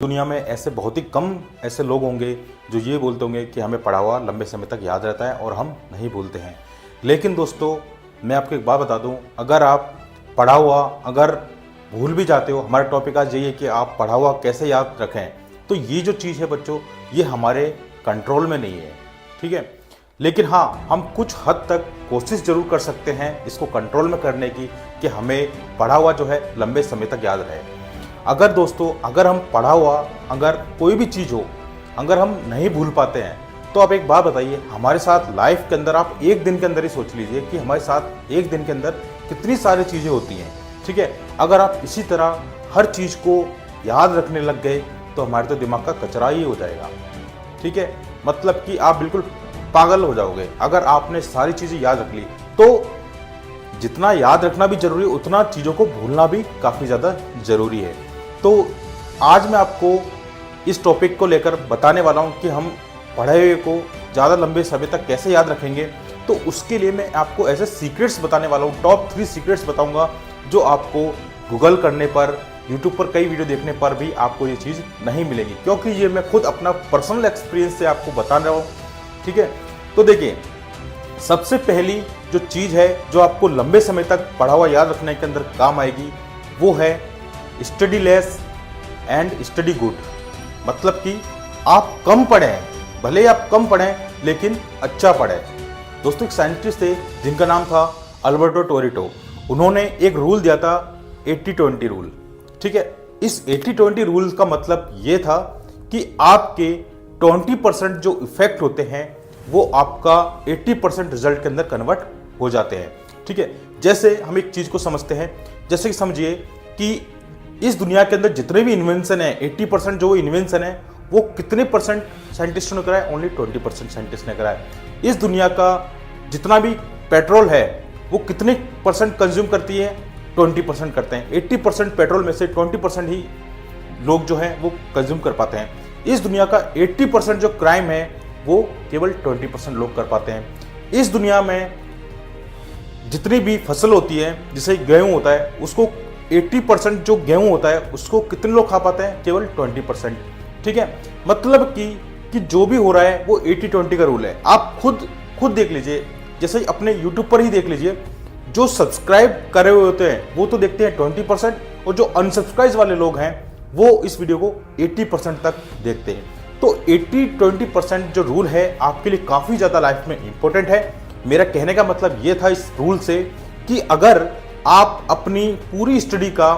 दुनिया में ऐसे बहुत ही कम ऐसे लोग होंगे जो ये बोलते होंगे कि हमें पढ़ा हुआ लंबे समय तक याद रहता है और हम नहीं भूलते हैं। लेकिन दोस्तों, मैं आपको एक बात बता दूं, अगर आप पढ़ा हुआ अगर भूल भी जाते हो, हमारा टॉपिक आज यही है कि आप पढ़ा हुआ कैसे याद रखें। तो ये जो चीज़ है बच्चों, ये हमारे कंट्रोल में नहीं है, ठीक है। लेकिन हाँ, हम कुछ हद तक कोशिश जरूर कर सकते हैं इसको कंट्रोल में करने की, कि हमें पढ़ा हुआ जो है लंबे समय तक याद रहे। अगर दोस्तों, अगर हम पढ़ा हुआ अगर कोई भी चीज़ हो, अगर हम नहीं भूल पाते हैं, तो आप एक बात बताइए, हमारे साथ लाइफ के अंदर आप एक दिन के अंदर ही सोच लीजिए कि हमारे साथ एक दिन के अंदर कितनी सारी चीज़ें होती हैं, ठीक है। अगर आप इसी तरह हर चीज़ को याद रखने लग गए तो हमारे तो दिमाग का कचरा ही हो जाएगा, ठीक है। मतलब कि आप बिल्कुल पागल हो जाओगे अगर आपने सारी चीज़ें याद रख ली। तो जितना याद रखना भी जरूरी है, उतना चीज़ों को भूलना भी काफ़ी ज़्यादा ज़रूरी है। तो आज मैं आपको इस टॉपिक को लेकर बताने वाला हूं कि हम पढ़े हुए को ज़्यादा लंबे समय तक कैसे याद रखेंगे। तो उसके लिए मैं आपको ऐसे सीक्रेट्स बताने वाला हूं, टॉप 3 सीक्रेट्स बताऊंगा, जो आपको गूगल करने पर, यूट्यूब पर कई वीडियो देखने पर भी आपको ये चीज़ नहीं मिलेगी, क्योंकि ये मैं खुद अपना पर्सनल एक्सपीरियंस से आपको बता रहा हूँ, ठीक है। तो देखिए, सबसे पहली जो चीज़ है जो आपको लंबे समय तक पढ़ा हुआ याद रखने के अंदर काम आएगी, वो है study less and study good. मतलब कि आप कम पढ़ें, भले ही आप कम पढ़ें लेकिन अच्छा पढ़ें। दोस्तों, एक साइंटिस्ट थे जिनका नाम था अल्बर्टो टोरिटो। उन्होंने एक रूल दिया था, 80-20 रूल, ठीक है। इस 80-20 रूल का मतलब ये था कि आपके 20% जो इफेक्ट होते हैं वो आपका 80% रिजल्ट के अंदर कन्वर्ट हो जाते हैं, ठीक है। जैसे हम एक चीज़ को समझते हैं, जैसे कि समझिए कि इस दुनिया के अंदर जितने भी इन्वेंशन है, 80% जो इन्वेंशन है वो कितने परसेंट साइंटिस्टों ने कराए? ओनली 20% साइंटिस्ट ने कराए। इस दुनिया का जितना भी पेट्रोल है वो कितने परसेंट कंज्यूम करती है? 20% करते हैं। 80% पेट्रोल में से 20% ही लोग जो हैं वो कंज्यूम कर पाते हैं। इस दुनिया का 80% जो क्राइम है वो केवल 20% लोग कर पाते हैं। इस दुनिया में जितनी भी फसल होती है, जैसे गेहूं होता है, उसको 80% जो गेहूं होता है उसको कितने लोग खा पाते हैं? केवल 20%, ठीक है। मतलब कि जो भी हो रहा है वो 80-20 का रूल है। आप खुद देख लीजिए, जैसे अपने YouTube पर ही देख लीजिए, जो सब्सक्राइब करे हुए होते हैं वो तो देखते हैं 20%, और जो अनसब्सक्राइब वाले लोग हैं वो इस वीडियो को 80% तक देखते हैं। तो 80-20% जो रूल है आपके लिए काफ़ी ज़्यादा लाइफ में इंपॉर्टेंट है। मेरा कहने का मतलब ये था इस रूल से कि अगर आप अपनी पूरी स्टडी का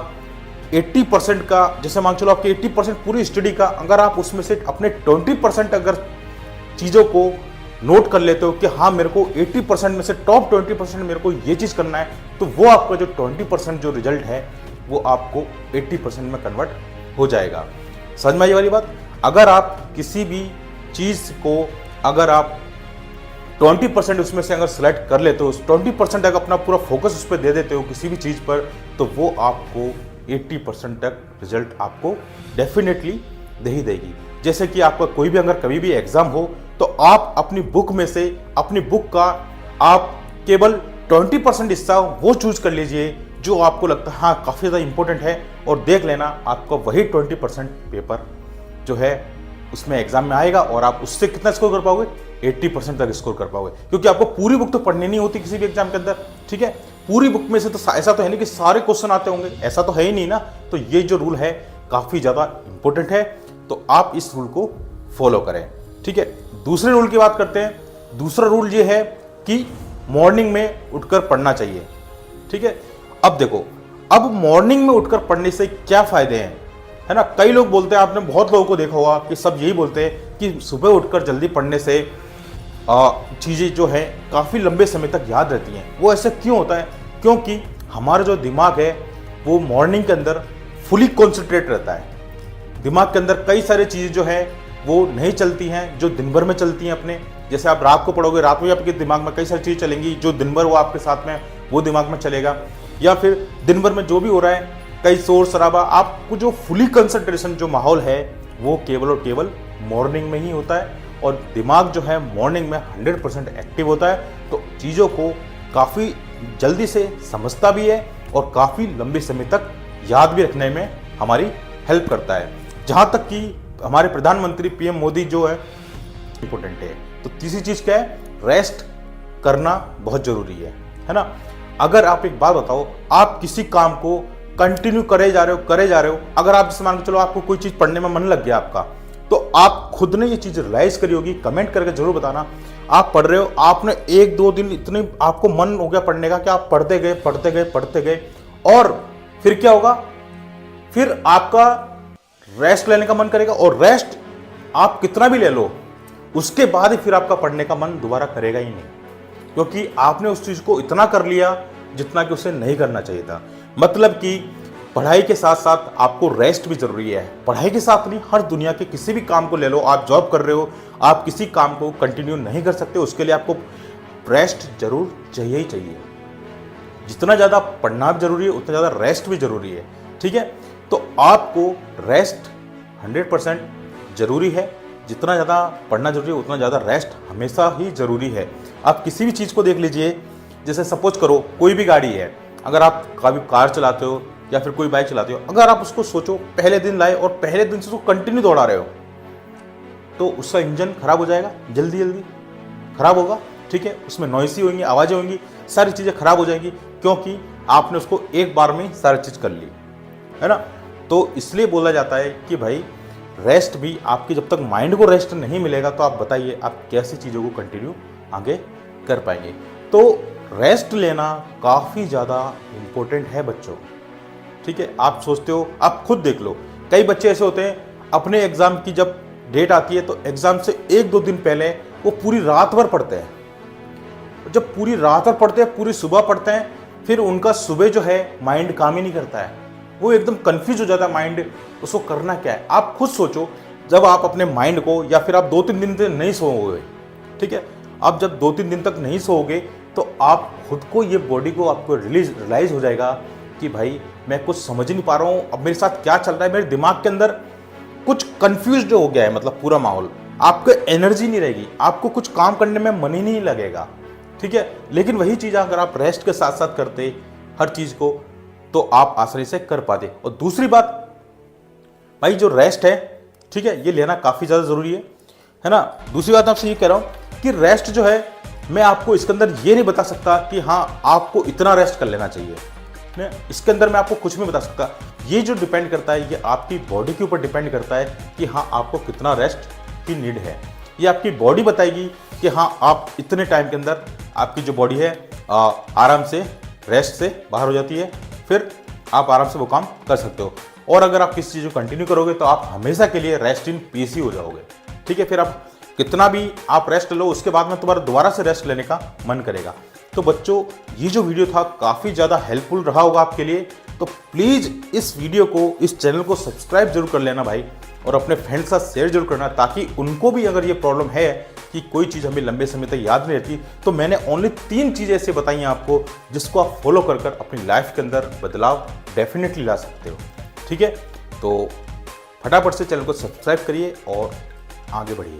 80% का, जैसे मान चलो आपकी 80% पूरी स्टडी का, अगर आप उसमें से अपने 20% अगर चीज़ों को नोट कर लेते हो कि हाँ मेरे को 80% में से टॉप 20% मेरे को ये चीज़ करना है, तो वो आपका जो 20% जो रिजल्ट है वो आपको 80% में कन्वर्ट हो जाएगा। समझ में आई वाली बात? अगर आप किसी भी चीज़ को अगर आप 20% उसमें से अगर सेलेक्ट कर लेते हो, 20% अगर अपना पूरा फोकस उस पर दे देते हो किसी भी चीज़ पर, तो वो आपको 80% तक रिजल्ट आपको डेफिनेटली दे ही देगी। जैसे कि आपका कोई भी अगर कभी भी एग्जाम हो, तो आप अपनी बुक में से, अपनी बुक का आप केवल 20% हिस्सा वो चूज कर लीजिए जो आपको लगता है हाँ काफ़ी ज़्यादा इंपॉर्टेंट है, और देख लेना आपका वही 20% पेपर जो है उसमें एग्जाम में आएगा, और आप उससे कितना स्कोर कर पाओगे? 80% तक स्कोर कर पाओगे, क्योंकि आपको पूरी बुक तो पढ़नी नहीं होती किसी भी एग्जाम के अंदर, ठीक है। पूरी बुक में से तो ऐसा तो है नहीं कि सारे क्वेश्चन आते होंगे, ऐसा तो है ही नहीं ना। तो ये जो रूल है काफ़ी ज़्यादा इंपॉर्टेंट है, तो आप इस रूल को फॉलो करें, ठीक है। दूसरे रूल की बात करते हैं। दूसरा रूल ये है कि मॉर्निंग में उठकर पढ़ना चाहिए, ठीक है। अब देखो, अब मॉर्निंग में उठकर पढ़ने से क्या फ़ायदे हैं, है ना। कई लोग बोलते हैं, आपने बहुत लोगों को देखा होगा कि सब यही बोलते हैं कि सुबह उठकर जल्दी पढ़ने से चीज़ें जो है काफ़ी लंबे समय तक याद रहती हैं। वो ऐसा क्यों होता है? क्योंकि हमारा जो दिमाग है वो मॉर्निंग के अंदर फुली कॉन्सेंट्रेट रहता है। दिमाग के अंदर कई सारी चीज़ें जो है वो नहीं चलती हैं जो दिन भर में चलती हैं अपने। जैसे आप रात को पढ़ोगे, रात में आपके दिमाग में कई सारी चीज़ें चलेंगी, जो दिन भर वो आपके साथ में वो दिमाग में चलेगा। या फिर दिन भर में जो भी हो रहा है, कई शोर शराबा, आपको जो फुली कंसंट्रेशन जो माहौल है वो केवल और केवल मॉर्निंग में ही होता है, और दिमाग जो है मॉर्निंग में 100% एक्टिव होता है। तो चीज़ों को काफ़ी जल्दी से समझता भी है और काफ़ी लंबे समय तक याद भी रखने में हमारी हेल्प करता है। जहाँ तक कि हमारे प्रधानमंत्री पीएम मोदी जो है इंपॉर्टेंट है। तो तीसरी चीज़ क्या है, रेस्ट करना बहुत ज़रूरी है ना। अगर आप एक बात बताओ, आप किसी काम को कंटिन्यू करे जा रहे हो, अगर आप जैसे मान के चलो आपको कोई चीज़ पढ़ने में मन लग गया आपका, तो आप खुद ने ये चीज़ रियलाइज करी होगी, कमेंट करके जरूर बताना। आप पढ़ रहे हो, आपने 1-2 दिन इतने आपको मन हो गया पढ़ने का कि आप पढ़ते गए और फिर क्या होगा, फिर आपका रेस्ट लेने का मन करेगा, और रेस्ट आप कितना भी ले लो उसके बाद ही फिर आपका पढ़ने का मन दोबारा करेगा ही नहीं, क्योंकि आपने उस चीज़ को इतना कर लिया जितना कि उसे नहीं करना चाहिए था। मतलब कि पढ़ाई के साथ साथ आपको रेस्ट भी जरूरी है। पढ़ाई के साथ नहीं, हर दुनिया के किसी भी काम को ले लो, आप जॉब कर रहे हो, आप किसी काम को कंटिन्यू नहीं कर सकते, उसके लिए आपको रेस्ट जरूर चाहिए ही चाहिए। जितना ज़्यादा पढ़ना भी जरूरी है उतना ज़्यादा रेस्ट भी जरूरी है, ठीक है। तो आपको रेस्ट 100% जरूरी है। जितना ज़्यादा पढ़ना जरूरी है उतना ज़्यादा रेस्ट हमेशा ही जरूरी है। आप किसी भी चीज़ को देख लीजिए, जैसे सपोज करो कोई भी गाड़ी है, अगर आप कभी कार चलाते हो या फिर कोई बाइक चलाते हो, अगर आप उसको सोचो पहले दिन लाए और पहले दिन से उसको कंटिन्यू दौड़ा रहे हो, तो उसका इंजन खराब हो जाएगा, जल्दी खराब होगा, ठीक है। उसमें नॉइसी होंगी, आवाज़ें होंगी, सारी चीज़ें खराब हो जाएंगी, क्योंकि आपने उसको एक बार में सारी चीज़ कर ली, है ना। तो इसलिए बोला जाता है कि भाई रेस्ट भी आपकी, जब तक माइंड को रेस्ट नहीं मिलेगा तो आप बताइए आप कैसी चीज़ों को कंटिन्यू आगे कर पाएंगे। तो रेस्ट लेना काफ़ी ज़्यादा इम्पोर्टेंट है बच्चों, ठीक है। आप सोचते हो, आप खुद देख लो, कई बच्चे ऐसे होते हैं अपने एग्ज़ाम की जब डेट आती है तो एग्ज़ाम से 1-2 दिन पहले वो पूरी रात भर पढ़ते हैं। जब पूरी रात भर पढ़ते हैं, पूरी सुबह पढ़ते हैं, फिर उनका सुबह जो है माइंड काम ही नहीं करता है, वो एकदम कंफ्यूज हो जाता है माइंड, उसको करना क्या है। आप खुद सोचो, जब आप अपने माइंड को, या फिर आप 2-3 दिन तक नहीं सोओगे, ठीक है, आप जब 2-3 दिन तक नहीं सोओगे तो आप खुद को, ये बॉडी को आपको रियलाइज हो जाएगा कि भाई मैं कुछ समझ नहीं पा रहा हूँ, अब मेरे साथ क्या चल रहा है, मेरे दिमाग के अंदर कुछ कंफ्यूज हो गया है, मतलब पूरा माहौल, आपको एनर्जी नहीं रहेगी, आपको कुछ काम करने में मन ही नहीं लगेगा, ठीक है। लेकिन वही चीज़ अगर आप रेस्ट के साथ साथ करते हर चीज़ को, तो आप आसानी से कर पाते। और दूसरी बात भाई, जो रेस्ट है, ठीक है, ये लेना काफ़ी ज़्यादा ज़रूरी है ना। दूसरी बात आपसे ये कह रहा हूँ कि रेस्ट जो है, मैं आपको इसके अंदर ये नहीं बता सकता कि हाँ आपको इतना रेस्ट कर लेना चाहिए, मैं इसके अंदर मैं आपको कुछ नहीं बता सकता। ये जो डिपेंड करता है, ये आपकी बॉडी के ऊपर डिपेंड करता है कि हाँ आपको कितना रेस्ट की नीड है। ये आपकी बॉडी बताएगी कि हाँ आप इतने टाइम के अंदर आपकी जो बॉडी है आराम से रेस्ट से बाहर हो जाती है, फिर आप आराम से वो काम कर सकते हो। और अगर आप किसी चीज़ को कंटिन्यू करोगे तो आप हमेशा के लिए रेस्ट इन पीस ही हो जाओगे, ठीक है। फिर आप कितना भी आप रेस्ट लो, उसके बाद में तुम्हारा दोबारा से रेस्ट लेने का मन करेगा। तो बच्चों, ये जो वीडियो था काफ़ी ज़्यादा हेल्पफुल रहा होगा आपके लिए। तो प्लीज़ इस वीडियो को, इस चैनल को सब्सक्राइब जरूर कर लेना भाई, और अपने फ्रेंड्स के साथ शेयर जरूर करना, ताकि उनको भी अगर ये प्रॉब्लम है कि कोई चीज़ हमें लंबे समय तक याद नहीं रहती, तो मैंने ओनली 3 चीज़ें ऐसे बताई हैं आपको, जिसको आप फॉलो कर अपनी लाइफ के अंदर बदलाव डेफिनेटली ला सकते हो, ठीक है। तो फटाफट से चैनल को सब्सक्राइब करिए और आगे बढ़िए।